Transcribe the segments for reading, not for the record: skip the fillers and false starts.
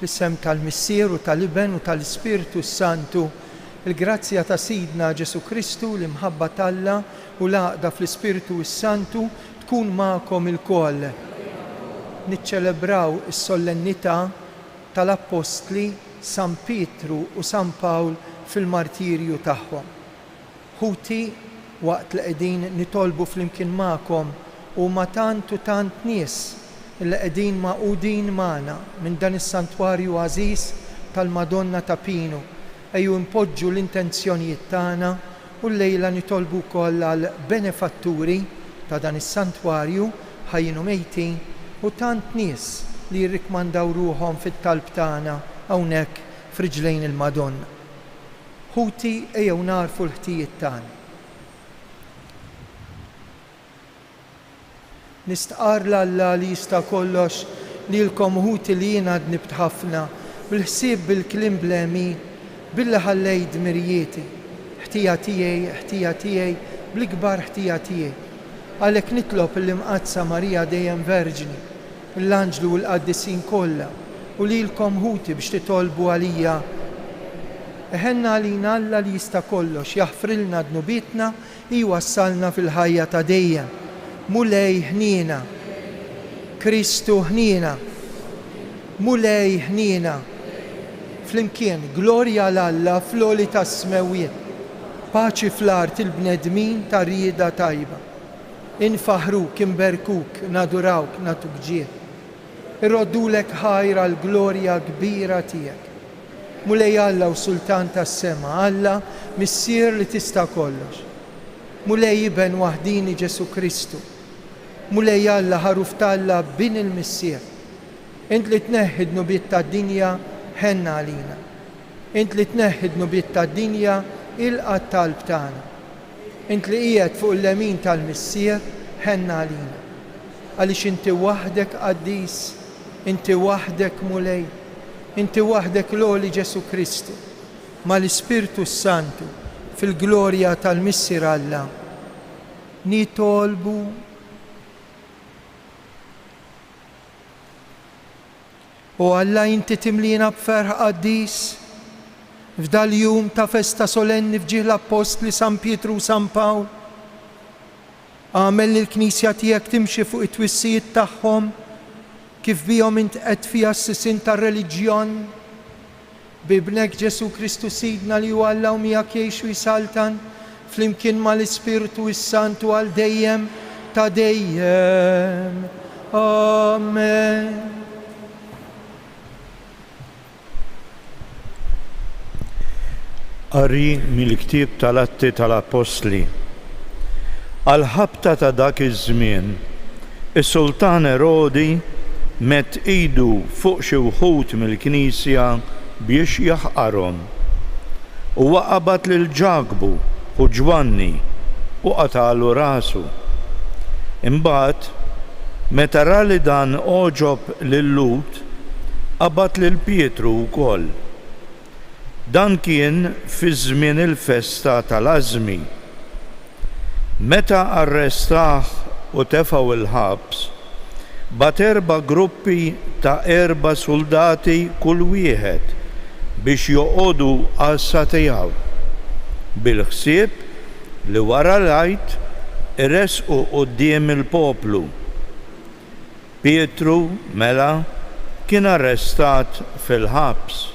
fl-isem tal-Missier u tal-Iben u tal-Ispiritu Santu, il-grazzja ta' Sidna Ġesu Kristu, l-imħabba t'Alla u l-għaqda fl-Ispiritu Santu tkun magħkom ilkoll. Niċċelebraw is-solennità tal-Apostli San Pietru u San Pawl fil-martirju tagħhom. Ħuti waqt li qegħdin nitolbu flimkien magħkom u ma tant u tant nies li qegħdin maqudin magħna minn dan is-santwarju għażiż tal-Madonna ta' Pinu. Ejju npoġġu l-intenzjonijiet tagħna u llejla nitolbu wkoll għal benefatturi ta' dan is-santwarju ħajjin u mejtin u tant nies li jirrikmandaw ruhom fit-talb tagħna hawnhekk f'riġlejn il-Madonna. Ħuti ejjew narfu l-ħtijiet tagħna. Nistqar l-Alla li jista' kollox lilkom ħuti li jien għad nibt ħafna bil-ħsieb bil-kliem blemi billi ħallejt mirjieti. Ħtija tiegħi bl-ikbar ħtija tiegħi. Għalhekk nitlob l-imqazza Marija dejjem Verġni, l-Anġlu u l-Qaddisin kollha u lilkom ħuti biex titolbu għalija. Eħenna għalina Alla li jista' kollox jaħfrilna dnubietna jwassalna fil-ħajja ta' dejjem. Mulej ħnina, Kristu ħnina, mulej ħnina. Flimkien, glorja l-Alla fl-oli tas-smewiet, paċi fl-art il-bnedmin ta' rieda tajba. Infaħruk, imberkuk, nadurawk, natuk ġiet. Irroddulek ħajra l-glorja kbira tiegħek. Mulej Alla u Sultan tas-sema, Alla Missier li tista' kollox. Mulej Iben waħdini Ġesu Kristu. Mulej Alla ħaruf t'Alla bin il-Missier. Int li tneħħid nubiet tad-dinja ħenna għalina. Int li tneħħid nubiet tad-dinja ilqa' t-talb tagħna. Int li qiegħed fuq il-lemin tal-Missier ħenna għalina. Għaliex inti waħdek qaddis, inti waħdek mulej, inti waħdek l-għoli Ġesu Kristu, mal-Ispiritu Santu fil-glorja tal-Missier Alla. Nitolbu u Alla inti timlina b'ferħ qaddis f'dal jum ta' festa solenni fġieħ l-Apostli San Pietru u San Pawl. Għamel l-Knisja tiegħek timxi fuq it-twissijiet tagħhom kif bihom int qed fiha s-sisin tar-reliġjon bibnek Ġesu Kristu Sidna li huwa Alla u miegħek jgħix u jsaltan flimkien mal-Ispiritu s-Santu għal dejjem ta' dejjem. Amen. Qari mill-ktieb tal-Atti tal-Apostli. Għal-ħabta ta' dak iż-żmien, is-Sultan Erodi met idu fuq xi wħud mill-Knisja biex jaħqarhom. U qabad lil Ġagbu u Ġwanni u qatalu rasu. Imbagħad, meta ra li dan oġob lil Lut, qabad lil Pietru wkoll. Dan kien fi żmien il-festa tal-Għażmi. Meta arrestah u tefgħu il-ħabs, bat 4 gruppi ta' 4 soldati kull wieħed biex joqogħdu qassa tiegħu. Bil-ħsieb li wara l-għajt iresqu quddiem il-poplu. Pietru mela kien arrestat fil-ħabs.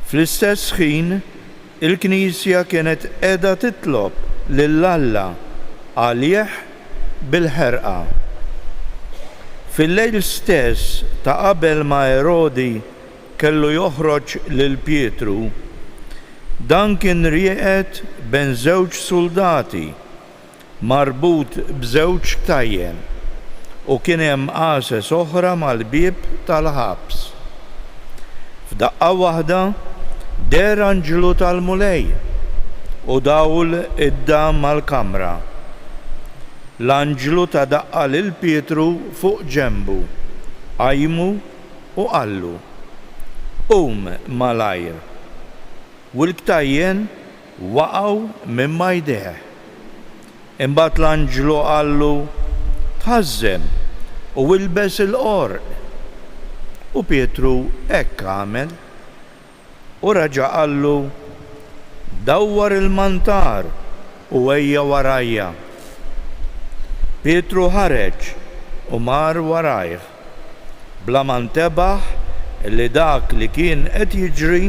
Fl-istess ħin, il-Knisja kienet qiegħda titlob lill-Alla għalih bil-ħerqa. Fil-lejl stess ta' qabel ma Erodi kellu joħroġ lil Pietru, dan kien rieqed bejn 2 soldati marbut b'2 ktajjen u kien hemm qases oħra mal-bieb tal-ħabs. F'daqqa waħda der anġlu tal-mulej u dawl id-dam mal-kamra. L-anġlu ta' daqqa lil Pietru fuq ġenbu, qajmu u qallu: qum malajr. U l-ktajjen waqgħu minn ma jdeh. Imbagħad l-anġlu qallu: tħażżem u ilbes il-qorq. U Pietru hekk għamel u raġa' qallu dawwar il-mantar u ejja warajja. Pietru ħareġ u mar warajh bla ma ntebaħ li dak li kien qed jiġri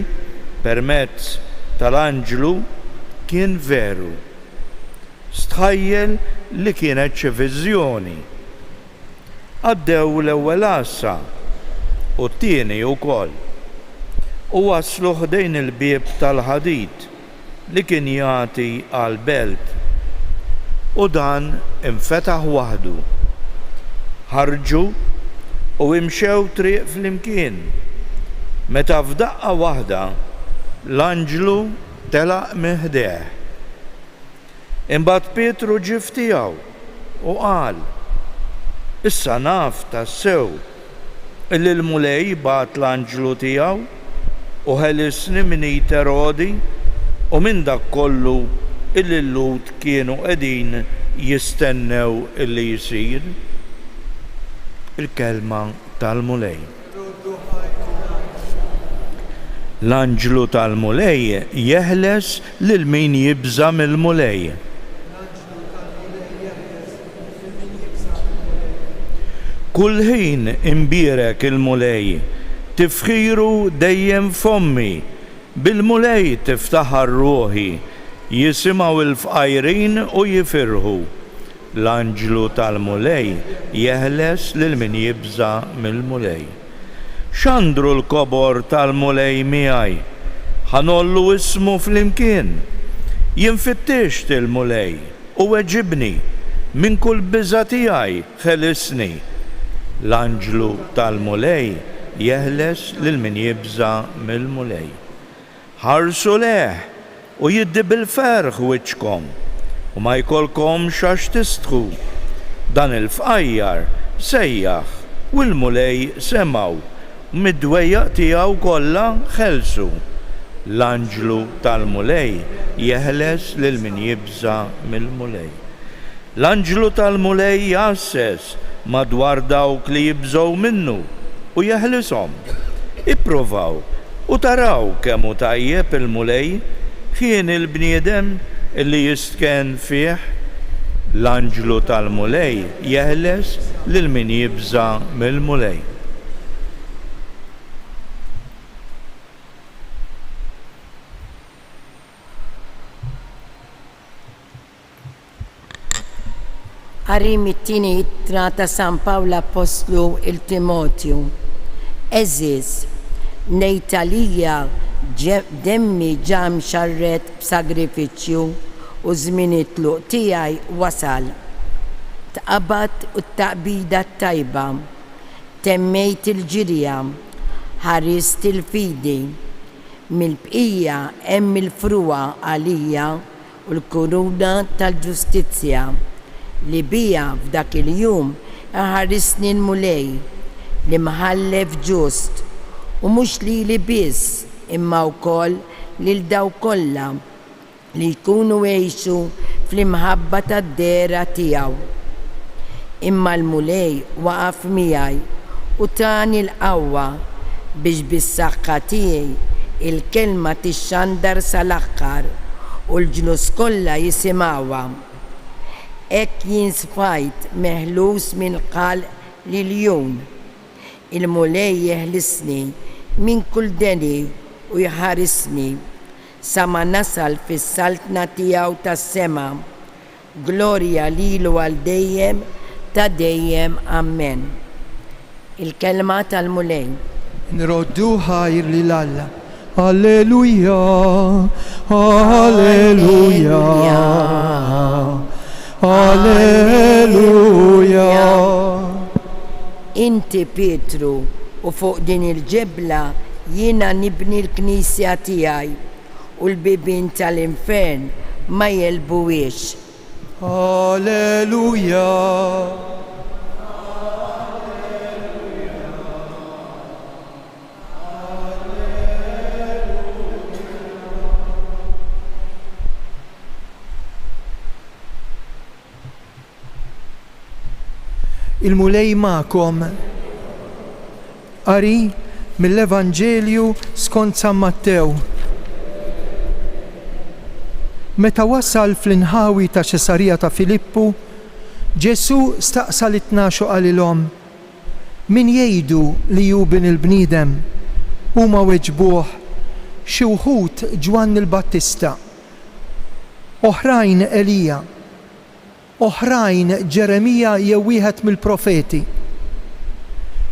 permezz tal-anġlu kien veru. Stħajjel li kienet xi viżjoni. Għaddew l-ewwel għassa u t-tieni wkoll u waslu ħdejn il-bieb tal-ħadid li kien jagħti għall-belt u dan infetaħ waħdu. Ħarġu u imxew triq flimkien. Meta f'daqqa waħda l-anġlu telaq minn ħdejh. Imbagħad Pietru ġie ftiegħu u qal: issa naf tassew illi l-mulej bagħat l-anġlu tiegħu u ħelisni minn Erodi u minn dak kollu illi l-Lut kienu qegħdin jistennew illi jsir. Il-kelma tal-mulej. L-anġlu tal-mulej jeħles lil min jibża mill-mulej. Kull ħin imbierek il-mulej, tifħiru dejjem fommi, bil-mulej tiftaħar ruħi, jisimgħu il-fqajrin u jifirħu. L-anġlu tal-mulej jeħles lil min jibża mill-mulej. X'għandru l-kobor tal-mulej miegħi? Ħanollu ismu flimkien. Jinfittext il-mulej u weġibni minn kull biża' tiegħi ħelisni. L-anġlu tal-mulej jeħles lil min jibża mill-mulej. Ħarsu leħ u jiddi bil-ferħ wiċċkom u ma jkollkomx għax tistħu. Dan il-fqajjar sejjaħ u l-mulej semgħu mid-dwejjaq tiegħu kollha ħelsu. L-anġlu tal-mulej jeħles lil min jibża mill-mulej. L-anġlu tal-mulej jasses madwar dawk li jibżgħu minnu u jeħlishom. Ippruvaw u taraw kemm hu tajjeb il-mulej kien il-bniedem illi jistken fih. L-anġlu tal-mulej jeħles lil min jibża mill-mulej. Qarim it-tieni ittra ta' San Pawlu Apostlu il-Timotju. Eżiż, ngħid għalija demmi ġa mxarret b'sagrifiċċju u żmien it-tluq tiegħi wasal. Tqabad u t-taqbida tajba, temmejt il-ġirja, ħarist il-fidi, mill-bqija hemm il-fruwa għalija u l-kuruna tal-ġustizzja li bija f'dak il-jum ħarisni l-mulej li mħallef ġust u mhux li biss imma wkoll lil daw kollha li jkunu għejxu fl-imħabba tad-dera tiegħu. Imma l-mulej waqaf miegħi u tani l-qawwa biex bis-saħħa tiegħi il-kelma tixxandar sal-aħħar u l-ġnus kollha jisimgħuha. Hekk jien sfajt meħlus minn qal liljun. Il-mulej jeħlisni minn kull deni u jħarisni sa ma nasal fis-saltna tiegħu tas-sema. Glorja lilu għal dejjem ta' dejjem. Amen. Il-kelma tal-mulej. Nroddu ħajr lil Alla. Alleluja, alleluja, alleluja. Inti Pietru u fuq din il-ġebla jiena nibni l-knisja tiegħi u l-bibien tal-infern ma jelbuwiex. Alleluja. Il-mulej ma'kom Qari mill-Evanġelju skont San Mattew. Meta wasal fl-inħawi ta' Ċesarija ta' Filippu, Ġesu staqsa l-12 qalilhom: min jgħidu li hu bin il-bniedem? Huma weġbuh: xi wħud Ġwann il-Battista, oħrajn Elija, oħrajn Ġeremija jew wieħed mill-profeti.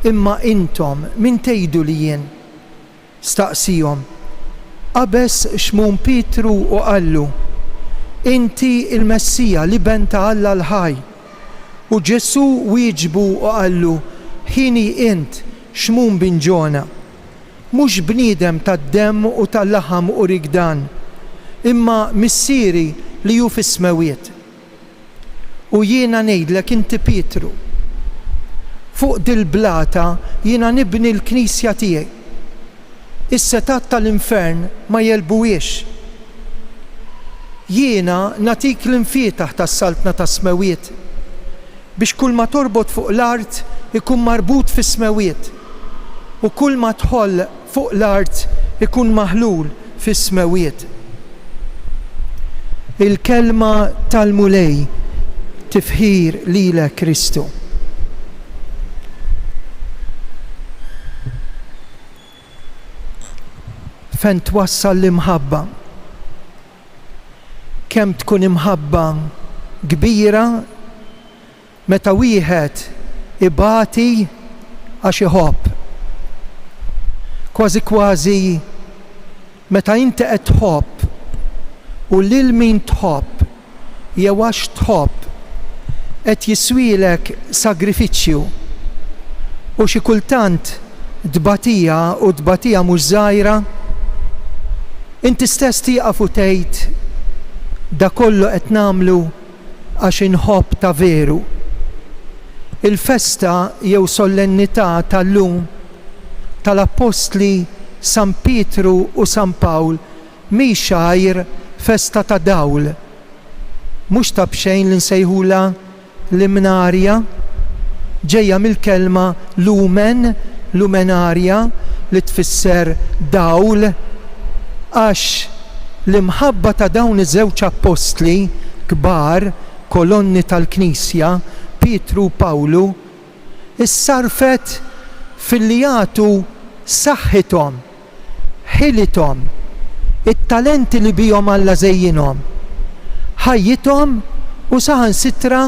Imma intom min tgħidu li jien? Staqsihom. Qabeż xmum Pietru u qallu: inti il-Messija li ben ta' Alla l-ħaj. U Ġesu wieġbu u qallu: ħini int xmum bin Ġona, mhux bniedem tad-demm u tal-laħam u rigdan, imma missieri li hu fis-smawiet. U jiena ngħidlek inti Pietru, fuq dil-blata jiena nibni l-Knisja tiegħi. Is-setat tal-infern ma jelbuhiex. Jiena natik l-infietaħ tas-saltna tas-smawiet biex kull ma torbot fuq l-art ikun marbut fis-smawiet u kull ma tħoll fuq l-art ikun maħlul fis-smawiet. Il-kelma tal-mulej tifħir lilek Kristu. Fejn twassal l-imħabba, kemm tkun imħabba kbira meta wieħed ibati għax iħobb. Kważi kważi meta inti qed tħobb u lil min tħobb jew għax tħobb qed jiswilek sagrifiċċju u xi kultant tbatija u tbatija mhux żgħira, inti stess tieqaf u tgħid da kollu qed nagħmlu għax inħobb ta' veru. Il-festa jew solennità tal-lum tal-Apostli San Pietru u San Pawl mhix xgħir festa ta' dawl, mhux ta' bxejn li nsejħula limnarja, ġejja mill-kelma lumen, lumenarja li tfisser dawl, għax l-imħabba ta' dawn iż-żewġ apostli kbar, kolonni tal-Knisja, Pietru u Pawlu, issarfet fil-li jagħtu saħħithom, ħilithom, it-talenti li bihom Alla żejjinhom, ħajjithom u saħansitra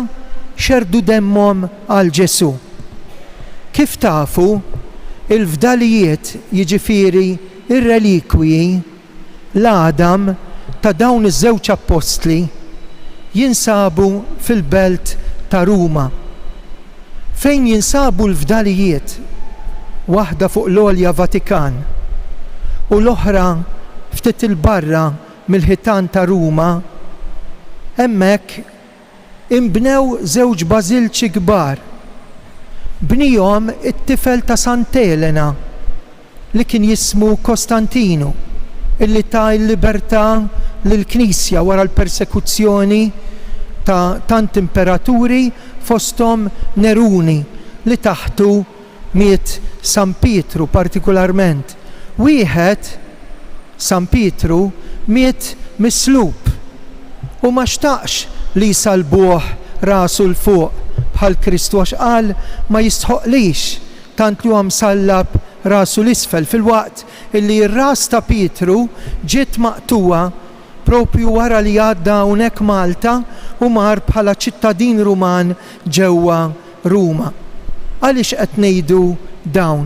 xerdu demmhom għal Ġesu. Kif tafu, il-fdalijiet jiġifieri ir-relikwji l-għadam ta' dawn iż-żewġ apostli jinsabu fil-belt ta' Ruma. Fejn jinsabu l-fdalijiet? Waħda fuq l-Olja Vatikan u l-oħra ftit il-barra mill-ħitan ta' Ruma. Hemmhekk imbnew żewġ bażilċi kbar. Bnihom it-tifel ta' Sant'Elena li kien jismu Kostantinu, illi ta' l-libertà lill-Knisja wara l-persekuzzjoni ta' tant imperaturi fosthom Neruni li taħtu miet San Pietru partikolarment. Wieħed, San Pietru, miet mislub u ma xtaqx li jsalbuh rasu l-fuq bħal Kristu għax qal ma jistħoqlix tant li huwa msallab rasu l-isfel, filwaqt illi r-ras ta' Pietru ġiet maqtuwa propju wara li għadda hawnhekk Malta u mar bħala ċittadin Ruman ġewwa Ruma. Għaliex qed ngħidu dawn?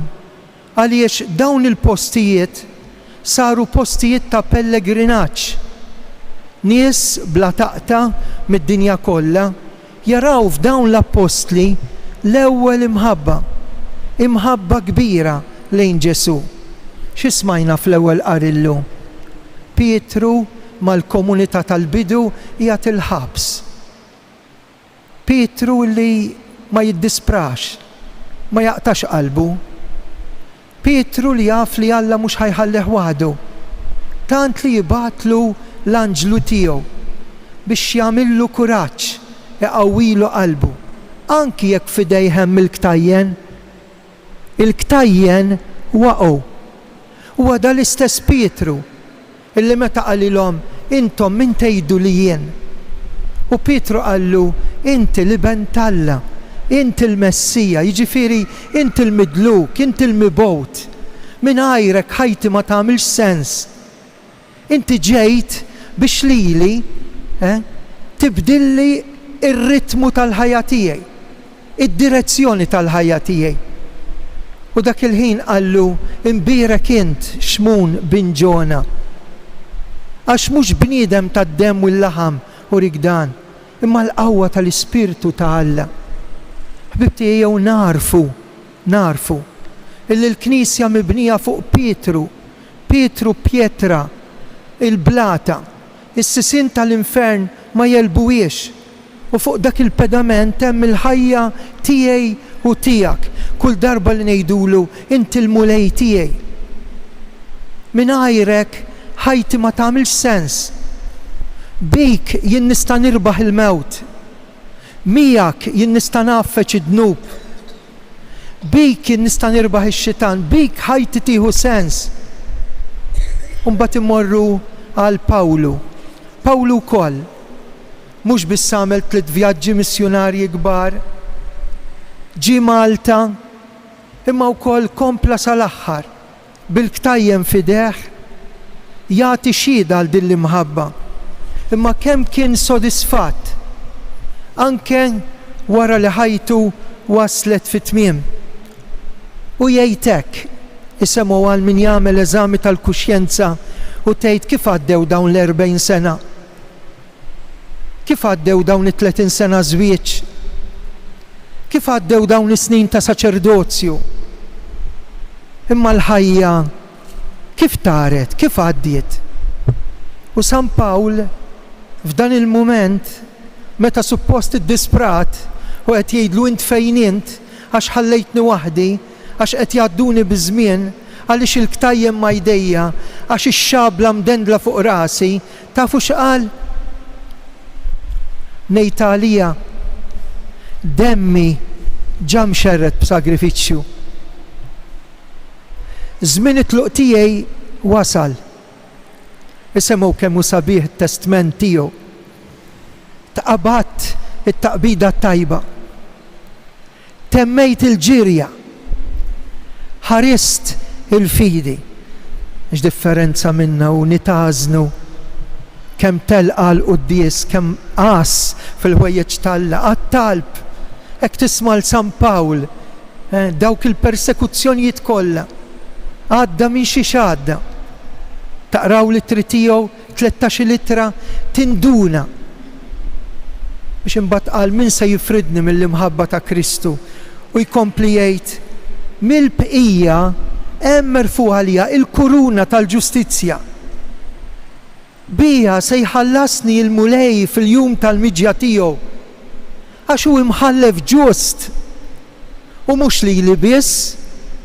Għaliex dawn il-postijiet saru postijiet ta' pellegrinaġġ. Nies bla taqta mid-dinja kollha jaraw f'dawn l-apostli l-ewwel imħabba kbira lejn Ġesu. X'ismajna fl-ewwel qarillu? Pietru mal-komunità tal-bidu qiegħed il-ħabs. Pietru li ma jiddisprax, ma jaqtax qalbu. Pietru li jaf li Alla mhux ħajħalleh waħdu. Tant li jibatlu l-anġlu tiegħu biex jagħmillu kuraġġ, iqawwilu qalbu, anki jekk fidejhem il-ktajjen. il-ktajjen waqgħu. Huwa da l-istess Pietru illi meta qalilhom intom min tgħidu li jien. U Pietru qallu inti li bentalla, inti l-Messija, jiġifieri inti l-midluk, inti l-mibgħut. Mingħajrek ħajti ma tagħmilx sens. Inti ġejt biex lili tibdilli ir-ritmu tal-ħajja tiegħi, id-direzzjoni tal-ħajja tiegħi. U dak il-ħin qallu imbierek int Xmun bin Ġona. Għax mhux bniedem tad-demm u l-laħam u rigdan, imma l-qawwa tal-Ispirtu ta' Alla. Ħbib tiegħu narfu illi l-Knisja mibnija fuq Pietru Pietra, il-blata, is-sisin tal-infern ma jelbuwiex. U fuq dak il-pedament hemm il-ħajja tiegħi u tiegħek. Kull darba li ngħidulu inti l-mulej tiegħi. Mingħajrek ħajti ma tagħmilx sens. Bik jien nista' nirbaħ il-mewt. Miegħek jien nista' naffeċ id-dnub. Bik jien nista' nirbaħ ix-xitan, bik ħajti tieħu sens. Mbagħad immorru għal Pawlu wkoll. Mhux biss għamel 3 vjaġġi missjonarji kbar, ġie Malta, imma wkoll kompla sal-aħħar bil-ktajjem fideh jagħti xhieda għal din l-imħabba. Imma kemm kien sodisfatt anke wara li ħajtu waslet fit-tmiem. U jgħid hekk, isemgħu għal min jagħmel eżami tal-kuxjenza u tgħid kif għaddew dawn l-40 sena. Kif għaddew dawn it-30 sena żwieġ? Kif għaddew dawn is-snin ta' saċerdozju? Imma l-ħajja kif taret, kif għaddiet? U San Pawl f'dan il-mument meta suppost id-disprat u qed jgħidlu int fejn int għax ħallejtni waħdi, għax qed jgħadduni biż-żmien, għaliex il-ktajjem ma jdejja, għax ix-xabla mdendla fuq rasi, tafu x'qal? Nejtalija demmi ġa mxerret b'sagrifiċċju. Żmien it-tluq tiegħi wasal. Isemgħu kemm hu sabiħ it-testament tiegħu. Taqabatt it-taqbida tajba. Temmejt il-ġirja. Ħarist il-fidi. X'differenza minna u nitażnu kemm telqa l-quddies, kemm qas fil-ħwejjeġ talla, għat-talb. Hekk tisma' l-San Pawl, dawk il-persekuzzjonijiet kollha. Għadda minn xi xadda. Taqraw litri tiegħu 13 litra tinduna. Biex imbagħad qal min se jifridni mill-imħabba ta' Kristu u jkompli jgħid mill-bqija hemm merfuħa għalija il-kuruna tal-ġustizzja. Bija se jħallasni il-mulej fil-jum tal-miġja tiegħu għax hu imħallef ġust u mhux li biss,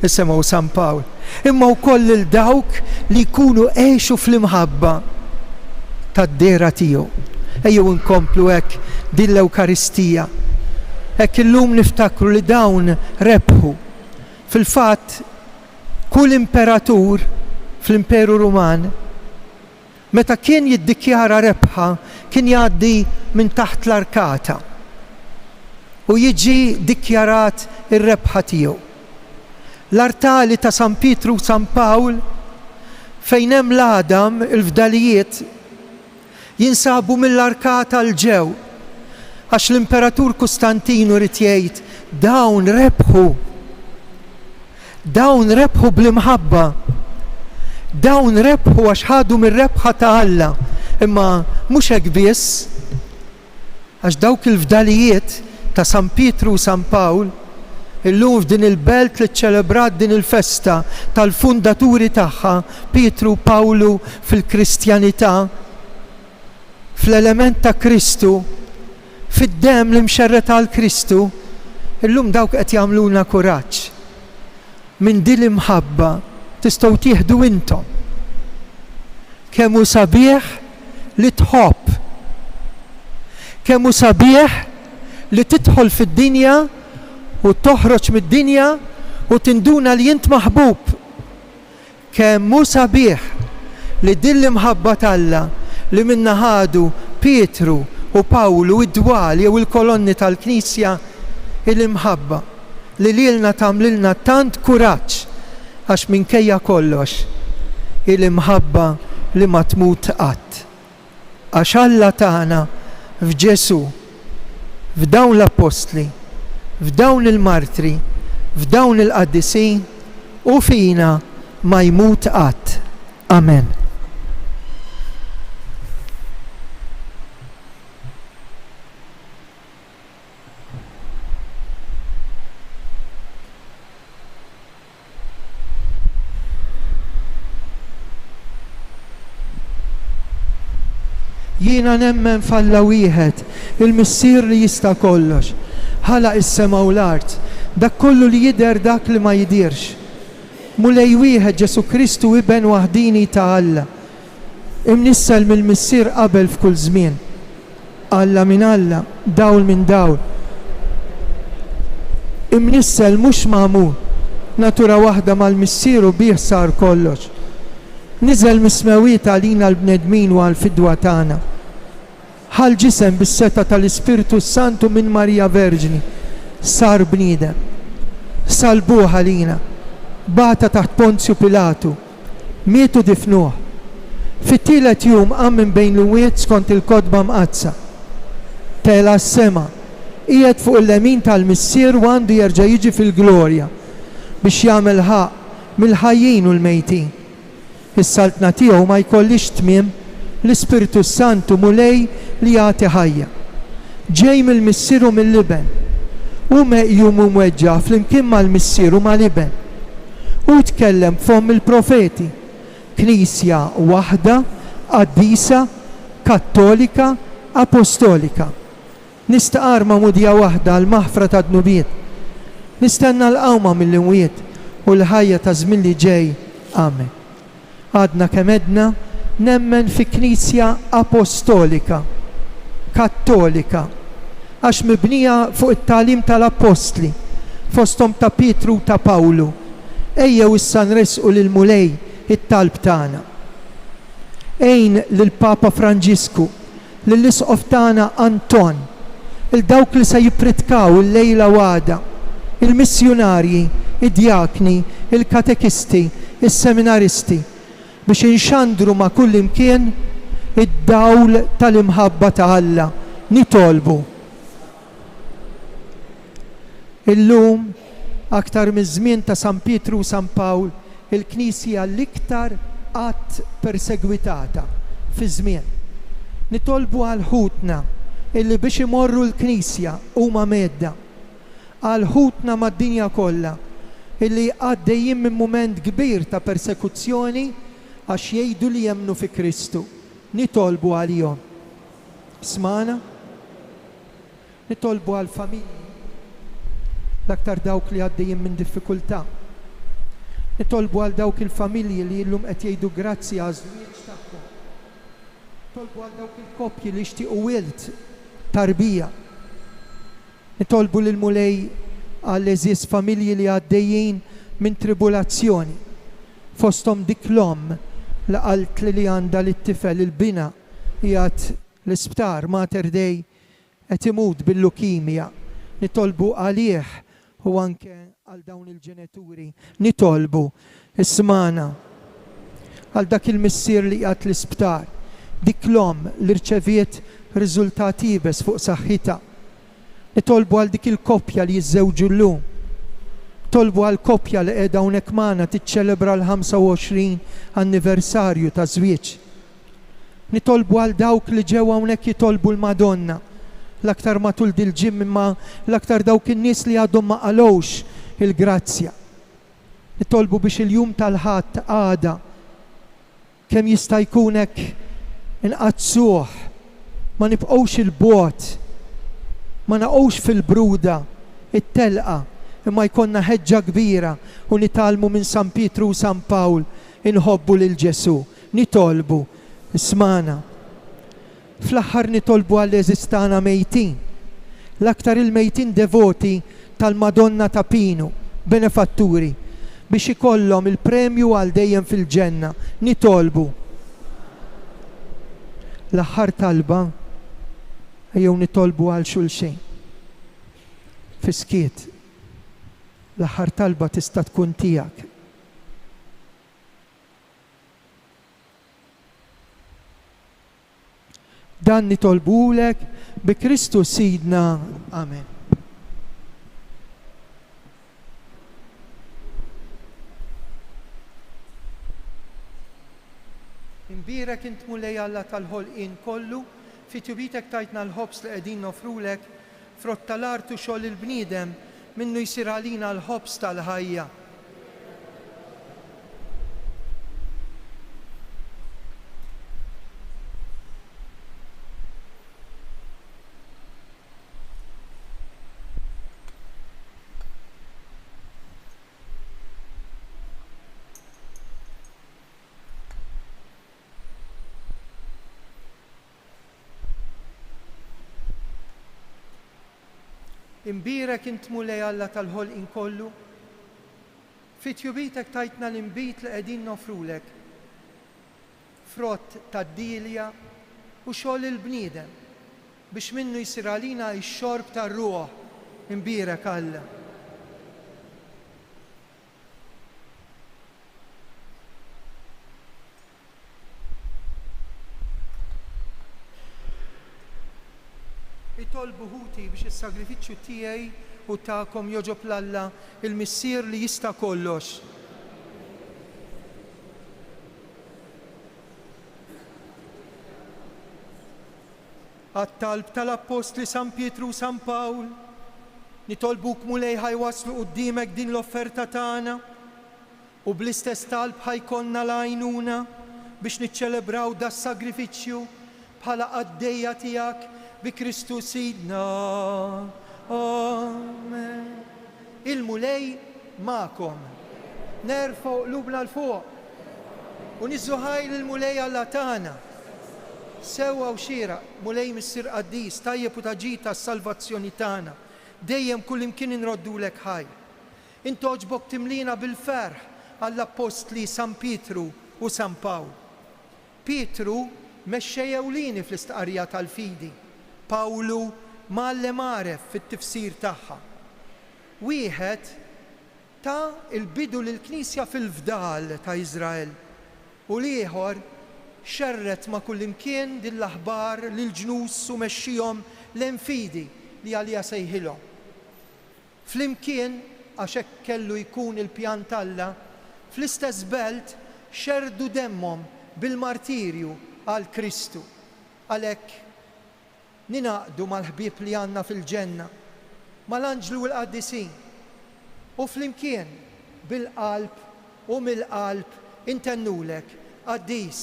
isemgħu San Pawl, imma wkoll il dawk li jkunu għexu fl-imħabba tad-dera tiegħu. Ejjew inkomplu hekk din l-Ewkaristija. Hekk illum niftakru li dawn rebħu. Fil-fatt kull imperatur fl-Imperu Ruman meta kien jiddikjara rebħa kien jgħaddi minn taħt l-arkata u jiġi dikjarat ir-rebħa tiegħu. L-artali ta' San Pietru u San Pawl fejn hemm l-Adam il-fdalijiet jinsabu mill-arkata l-ġew għax l-Imperatur Kostantinu rid jgħid dawn rebħu bl-imħabba. Dawn rebħu għax ħadu mir-rebħa ta' Alla, imma mhux hekk biss, għax dawk il-fdalijiet ta' San Pietru u San Pawl illum f'din il-belt li ċċelebrat din il-festa tal-fundaturi tagħha, Pietru u Pawlu fil-Kristjanità, fl-element ta' Kristu, fid-demm li mxerret għal Kristu, illum dawk qed jagħmluna kuraġġ. Minn din l-imħabba tistgħu tieħdu intom. Kemm hu sabiħ li tħobb. Kemm hu sabiħ li tidħol fid-dinja u toħroġ mid-dinja وتندونا li jint maħbub kemm hu sabiħ li din l-imħabba Alla li minna ħadu Pietru u Pawlu id-dwal jew il-kolonni tal-Knisja il-imħabba li lilna tamlilna tant kuraġġ għax minkejja kollox il-imħabba li ma tmut qatt. Għax Alla tagħna f'Ġesu, f'dawn l-apostli, f'dawn il-martri, f'dawn il-qaddisin u fina ma jmut qatt. Amen. Jiena nemmen f'Alla wieħed, il-Missier li jista' kollox, ħalaq is-sema u l-art, dak kollu li jidher dak li ma jidirx. Mulej wieħed Ġesu Kristu iben waħdini ta' Alla, imnissel mill-Missier qabel f'kull żmien. Alla minn Alla, dawl minn dawl. Imnissel mhux magħmul, natura waħda mal-Missier u bih sar kollox. Niżel mismewiet għalina l-bnedmin u għal-fidwa tagħna. Ħal ġisem bis-seta tal-Ispiritu Santu minn Marija Verġni sar bniedem. Salbuh għalina, bata taħt Ponzju Pilatu, mietu difnuh. Fit-tielet jum qam minn bejn l-wiet skont il-kodba mqazza. Tela s-sema, qiegħed fuq il-lemin tal-Missier u għandu jerġa' jiġi fil-glorja biex jagħmel ħaq mill-ħajjin u l-mejtin. Is-saltna tiegħu ma jkollix tmiem l-Ispiritu Santu mulej li jagħti ħajja. Ġej mill-Missier u mill-Liben u meqjum u mweġġa flimkien mal-Missier u mal-Liben. U tkellem f'hom il-profeti, Knisja waħda, qaddisa, kattolika, apostolika. Nistaqar ma' mudja waħda l-maħfra ta' dnubiet. Nistenna l-qawma mill-imwiet u l-ħajja ta' żmien li ġej. Amen. Għadna kemm edna nemmen fi Knisja apostolika, kattolika, għax mibnija fuq it-tagħlim tal-apostli, fosthom ta' Pietru u ta' Pawlu. Ejjew issa nresqu lil mulej it-talb tagħna. Ejn lil Papa Franġisku, lill-isqof tagħna Anton, il-dawk li se jippritkaw il-lejla għada, il-missjonarji, id-djakni, il-katekisti, is-seminaristi, biex inxandru ma' kull imkien id-dawl tal-imħabba ta' Alla. Nitolbu. Illum, aktar miż-żmien ta' San Pietru u San Pawl, il-Knisja l-iktar qatt persegwitata fi żmien. Nitolbu għal ħutna illi biex imorru l-Knisja huma medda. Għal ħutna mad-dinja kollha illi għaddejjin minn mument kbir ta' persekuzzjoni għax jgħidu li jemnu fi Kristu. Nitolbu għalihom. Smana? Nitolbu għal familji l-aktar dawk li għaddejjin minn diffikultà. Nitolbu għal dawk il-familji li llum qed jgħidu grazzi għaż-żwieġ tagħhom. Nitolbu għal dawk il-koppji li jixtiequ wild, tarbija. Nitolbu lil mulej għal eżis familji li għaddejjin minn tribulazzjoni. Fosthom dik l-omm li qalt li għandha lit-tifel il-bina qiegħed l-isptar Mater Dei qed imut bil-lukimja. Nitolbu għalih u anke għal dawn il-ġenituri. Nitolbu ismana għal dak il-missier li qiegħed l-isptar, dik l-omm li rċeviet riżultati ibes fuq saħħitha. Nitolbu għal dik il-koppja li jiżżewġu llum. Tolbu għal koppja li qiegħda hawnhekk magħna tiċċelebra l-25 anniversarju ta' żwieġ. Nitolbu għal dawk li ġew hawnhekk jitolbu l-Madonna l-aktar matul dil-ġim imma l-aktar dawk in-nies li għadhom ma qalowx il-grazzja. Nitolbu biex il-jum tal-ħadd għada kemm jista' jkun hekk inqazzuh, ma nibqgħux il-bogħod, ma naqgħux fil-bruda, it-telqa, imma jkollna ħeġġa kbira u nitalmu minn San Pietru u San Pawl inħobbu lil Ġesu. Nitolbu, ismana. Fl-aħħar nitolbu għall-eżistana mejtin, l-aktar il-mejtin devoti tal-Madonna ta' Pinu, benefatturi biex ikollhom il-premju għal dejjem fil-ġenna. Nitolbu. L-aħħar talba ejjew nitolbu għal xulxejn. Fiskiet. L-aħħar talba tista' tkun tiegħek. Dan nitolbulek bi Kristu Sidna. Amen. Imbirek int mulej Alla tal-ħolqien kollu, fi tjubitek tajtna l-ħobs li qegħdin nofrulek, frott tal-artu xogħol il-bniedem, minnu jsir għalina l-ħobs tal-ħajja. Imbirek int mulej Alla tal-ħolqien kollu, fi tjubitek tajtna l-imbit li qegħdin nofrulek, frott tad-dilja u xogħol il-bniedem, biex minnu jsir għalina x-xorb tar-ruħ. Imbirek Alla. Itolbu ħuti biex is-sagrifiċċju tiegħi u tagħkom joġob l-Alla il-missier li jista' kollox. Għat-talb tal-Apostli San Pietru u San Pawl, nitolbuk mulej ħajwaslu quddiemek din l-offerta tagħna u bl-istess talb ħajkonna l-għajnuna biex niċċelebraw da s-sagrifiċċju bħala għaddejja tiegħek bi Kristu Sidna. Amen. Il-mulej ma'kom. Nerfgħu qlubna l-fuq u niżżuħajl il-mulej Alla tagħna. Sewwa u xieraq mulej missier qaddis tajjeb u taġita s-salvazzjoni tagħna. Dejjem kull imkien inroddulek ħajr. Int oġbok timlina bil-ferħ għall-Apostli San Pietru u San Pawl. Pietru mexxej ewlieni fl-istqarrija tal-fidi. Pawlu mallem għaref fit-tifsir tagħha. Wieħed ta' il-bidu lill-Knisja fil-fdal ta' Iżrael u l-ieħor xerret ma' kull imkien din l-aħbar lill-ġnus u mexxihom l-enfidi li għalija sejħilhom. Flimkien għax hekk kellu jkun il-pjan Alla, fl-istess belt xerdu demmhom bil-martirju għal Kristu. Għalhekk ninaqdu mal-ħbieb li għandna fil-ġenna, mal-anġlu l-qaddisin, u flimkien bil-qalb u mill-qalb intennulek qaddis.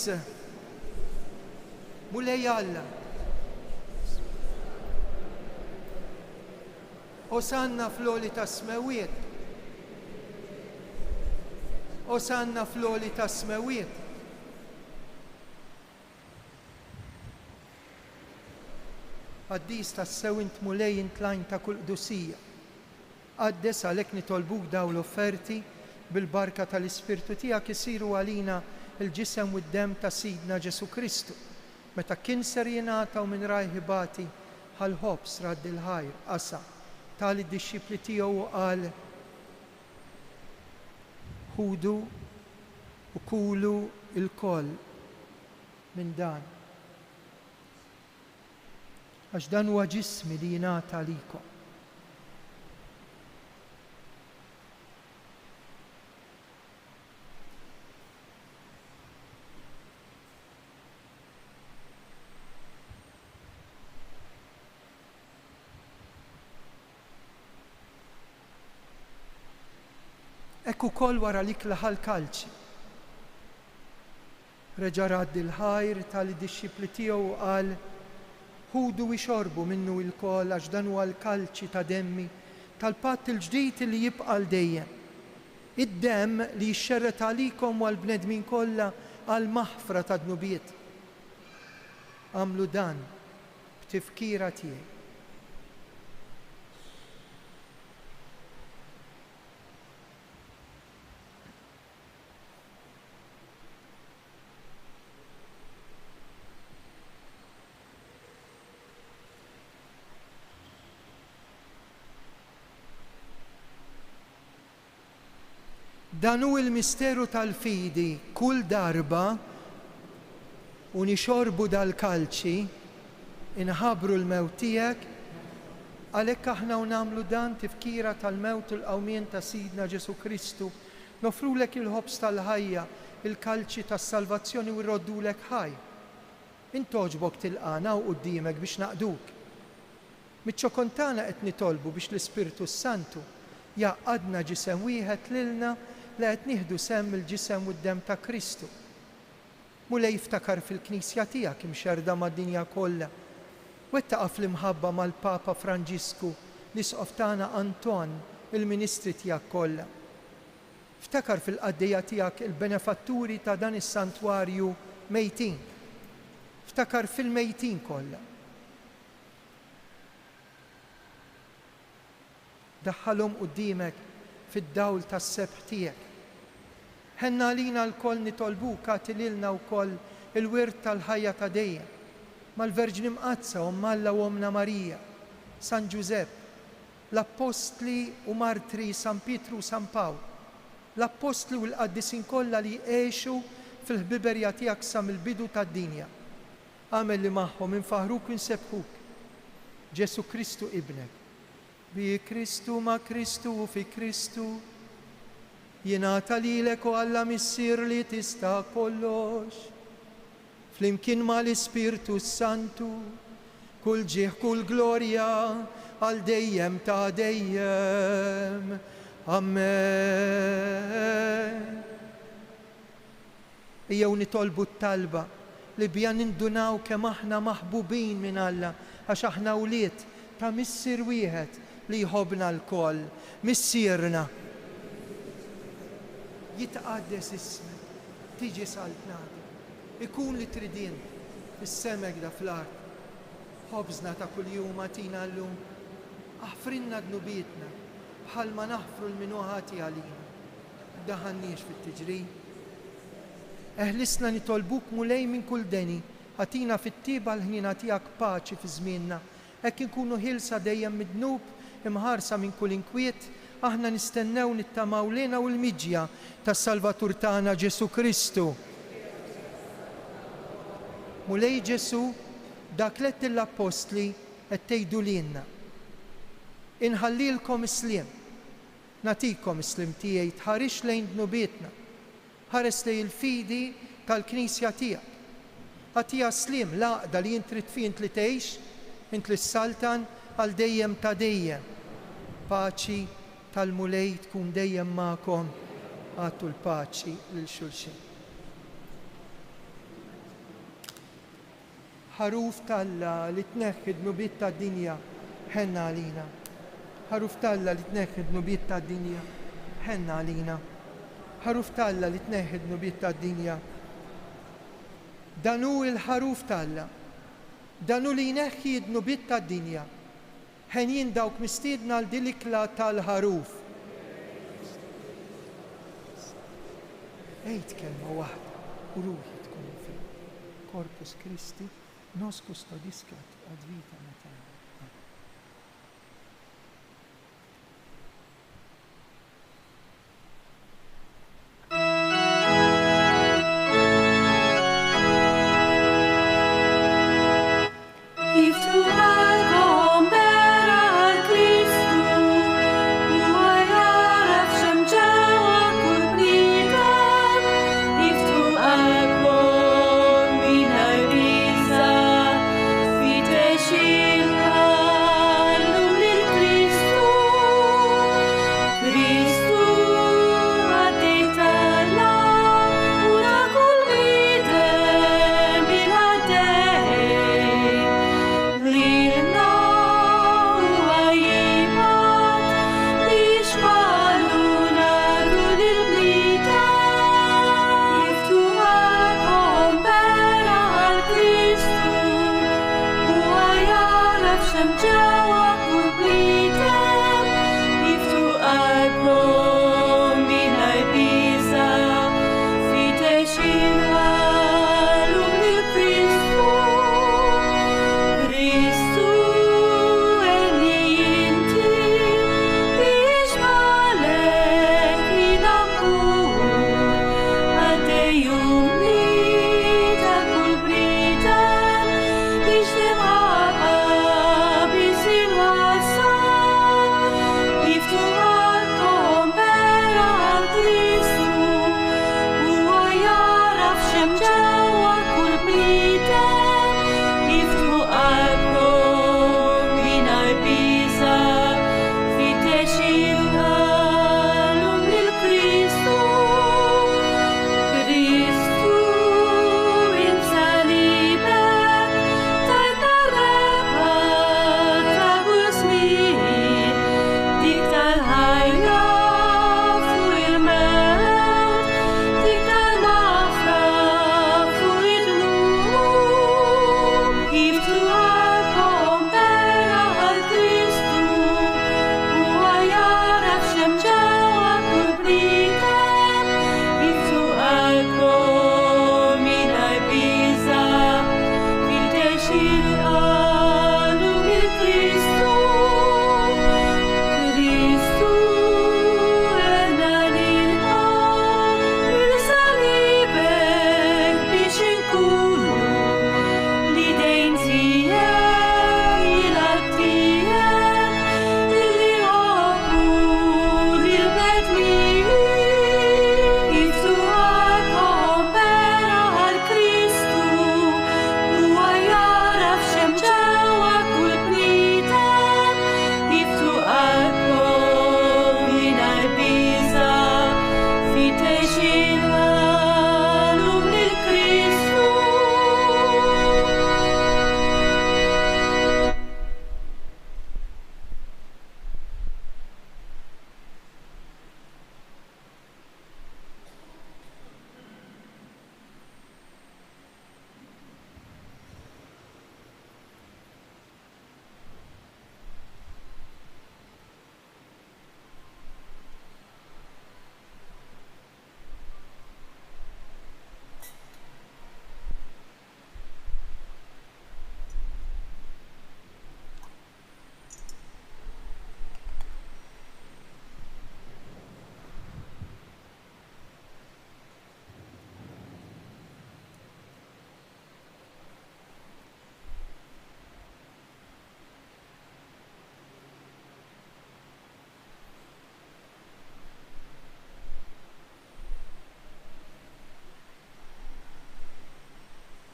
Mulej Alla. Osanna fl-oli ta' smewiet. Osanna fl-oli ta' smewiet. Qaddis ta' sewint mulej intlajn ta' kull qdusija. Qaddes għalhekk nitolbuk daw l-offerti bil-barka tal-Ispirtu tiegħek isiru għalina il-ġisem u d-dem ta' Sidna Ġesu Kristu. Meta kien ser jingħataw minn rajħibati ħal-ħobs radd il-ħajr qasa tal id-dixxipli tiegħu u qal ħudu u kulu il-koll minn dan. Għax dan huwa ġismi li jingħata għalikom. Ekku kol wara lik laħal kalċi. Reġa' radd il-ħajr tal-dixxipli tiegħu qal ħudu ixorbu minnu il-kol għax dan huwa l-kalċi ta' demmi tal-patt il-ġdid li jibqa' l dejjem. Id-demm li jixxerret għalikom u għall-bnedmin kollha għal maħfra ta' dnubiet. Għamlu dan b'tifkira tiegħi. Dan hu il-misteru tal-fidi kull darba u nixorbu dal-kalċi inħabru l-mewt tiegħek, għalhekk aħna u nagħmlu dan tifkira tal-mewt u l-qawmien ta' Sidna Ġesu Kristu. Nofrulek il-ħobs tal-ħajja, il-kalċi tas-salvazzjoni u rroddulek ħaj. Intoġbok tilqana u qudiemek biex naqduk. Miċ-ċokontana qed nitolbu biex l-Ispirtu Santu jaqadna ġisem wieħed lilna li qed nieħdu semm il-ġisem u d-demm ta' Kristu. Mulej jiftakar fil-Knisja tiegħek imxerda mad-dinja kollha. Wettaqa' fl-imħabba mal-Papa Franġisku l-isqof tagħna Anton, il-Ministri tiegħek kollha. Ftakar fil-qaddejja tiegħek il-benefatturi ta' dan is-santwarju mejtin. Ftakar fil-mejtin kollha. Daħħalhom quddiemek fid-dawl tas-sebħ tiegħek. Ħenna lina l-koll nitolbuk għatililna wkoll il-wirt tal-ħajja ta' dejjem mal-Verġni Mqazza u Alla u Omna Marija, San Ġusepp, l-Apostli u Martri San Pietru u San Pawl, l-Apostli u l-Qaddisin kollha li għexu fil-ħbiberja tiegħek sa mill-bidu tad-dinja. Għamel li magħhom infaħruk u nsebħuk. Ġesu Kristu ibnek. Bi Kristu ma' Kristu u fi Kristu jingħata lilek u Alla missier li tista' kollox. Flimkien ma' l-Ispirtu Santu, kull ġieħ kull glorja għal dejjem ta' dejjem. Amen. Ejjew nitolbu t-talba li bija nindunaw kemm aħna maħbubin minn Alla għax aħna wlied ta' missier wieħed li jħobbna l-koll, missierna. Jitqaddes ismek, tiġi saltnadi, ikun li tridin fis-semek da fl-art. Ħobżna ta' kuljum atina llum, aħfrinna dnubietna bħalma naħfru l-minuħati għalina. Daħanniex fit-tiġrin. Eħlisna nitolbuk mulej minn kull deni, ħatina fit-tiba l-ħnina tiegħek paċi fi żmienna, hekk inkunu ħilsa dejjem mid-dnub imħarsa minn kull inkwiet, aħna nistennew nittamaw lena u l-miġja tas-Salvatur tagħna Ġesu Kristu. Mulej Ġesu dak lett l-Apostli qed tgħidu lilna. Inħallilkom isliem, natikom islim tiegħi tħarix lejn dnubietna, ħares lejn il-fidi tal-Knisja tiegħek. Għatija slim laqda li intrid fi int li tgħix, int li s-saltan għal dejjem ta' dejjem. Paċi tal-mulej tkun dejjem magħkom, għattu l-paċi lil xulxin. Ħaruf Talla li tneħħi d-nubiet tad-dinja ħenna għalina. Ħaruf Talla li tneħħi d-nubiet tad-dinja ħenna għalina. Ħaruf Talla li tneħħi d-nubiet tad-dinja. Danu il-ħaruf Talla, danu li jneħħi d-nubiet tad-dinja. Ħen dawk mistiedna l-dilikla tal-ħaruf. Ejt kelma waħda u ruħi tkun fi Corpus Christi nos custodiscat ad vita aeterna. Shield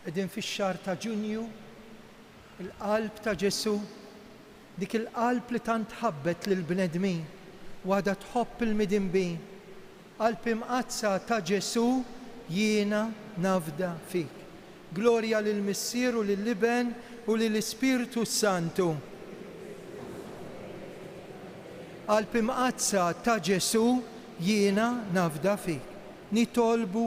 Qegħdin fix-xahar ta' Ġunju, il-qalb ta' Ġesu, dik il-qalb li tant ħabbet lill-bnedmin waħda tħobb il-midinbin. Qalb imqazza ta' Ġesu jiena nafda fik. Glorja lill-Missier u lill-Iben u lill-Ispiritu Santu. Qalb imqazza ta' Ġesu jiena nafda fik. Nitolbu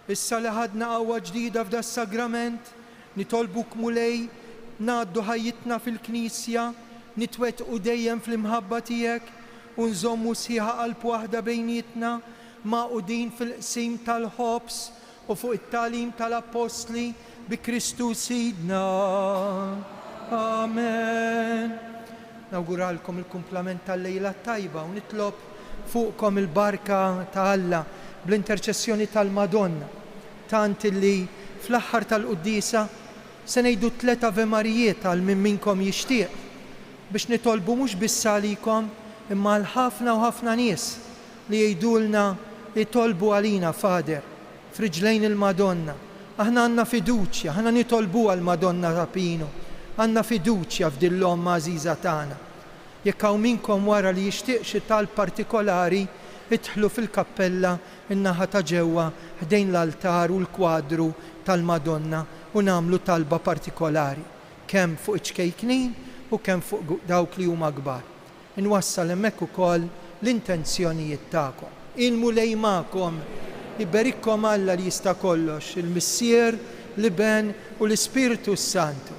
issa li ħadna qawwa ġdida f'da s-sagrament, nitolbuk mulej ngħaddu ħajjitna fil-Knisja, nitwettqu dejjem fl-imħabba tiegħek u nżommu sħiħa qalb waħda bejnietna maqudin fil-qsim tal-ħobs u fuq it-tagħlim tal-Apostli bi Kristu Sidna. Amen. Nawguralkom il-kumplament tal-lejla tajba u nitlob fuqkom il-barka ta' Alla bl-interċessjoni tal-Madonna. Tant li fl-aħħar tal-Quddisa se ngħidu 3 Ave Marijiet għal min minnkom jixtieq biex nitolbu mhux biss għalikom imma għal ħafna u ħafna nies li jgħidulna jitolbu għalina Fader f'riġlejn il-Madonna. Aħna għandna fiduċja, aħna nitolbu għal-Madonna ta' Pino, għandna fiduċja f'din l-omma għażiża tagħna. Jekk hawn minnkom wara li jixtieq xi talb partikolari, idħlu fil-kappella in-naħa ta' ġewwa ħdejn l-altar u l-kwadru tal-Madonna u nagħmlu talba partikolari, kemm fuq iċkejknin u kemm fuq dawk li huma kbar. Inwassal hemmhekk ukoll l-intenzjonijiet tagħkom. Ilmulej magħkom, iberikkom Alla li jista' kollox, il-Missier, l-Iben u l-Ispiritu Santu.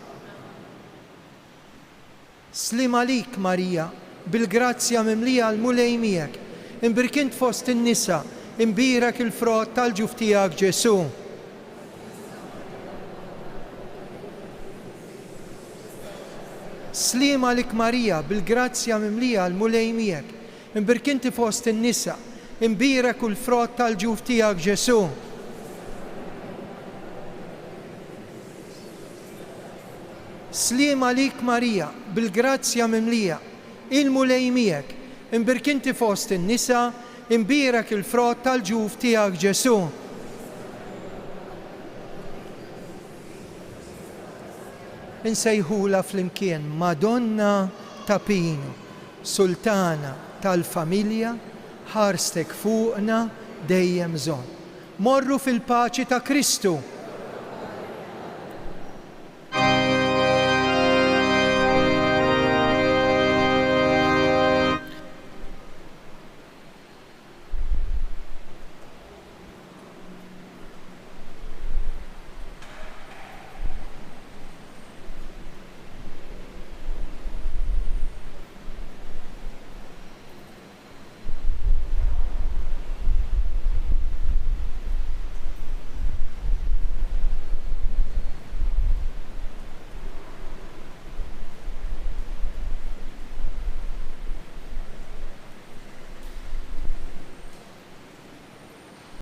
Slim għalik Marija, bil-grazzja mimlija l-mulej miegħek, imbirkint fost in-nisa, imbirek il-frott tal-ġuf tiegħek Ġesu. Slim għalik Marija, bil-grazzja mimlija l-mulej miegħek, imbirkinti fost in-nisa, imbirek il-frott tal-ġuf tiegħek Ġesu. Slim għalik Marija, bil-grazzja mimlija, il-mulej miegħek, imbirkinti fost in-nisa, imbirek il-frott tal-ġuf tiegħek Ġesu. Insejħula flimkien Madonna ta' Pino, Sultana tal-familja, ħarstek fuqna dejjem żomm. Morru fil-paċi ta' Kristu.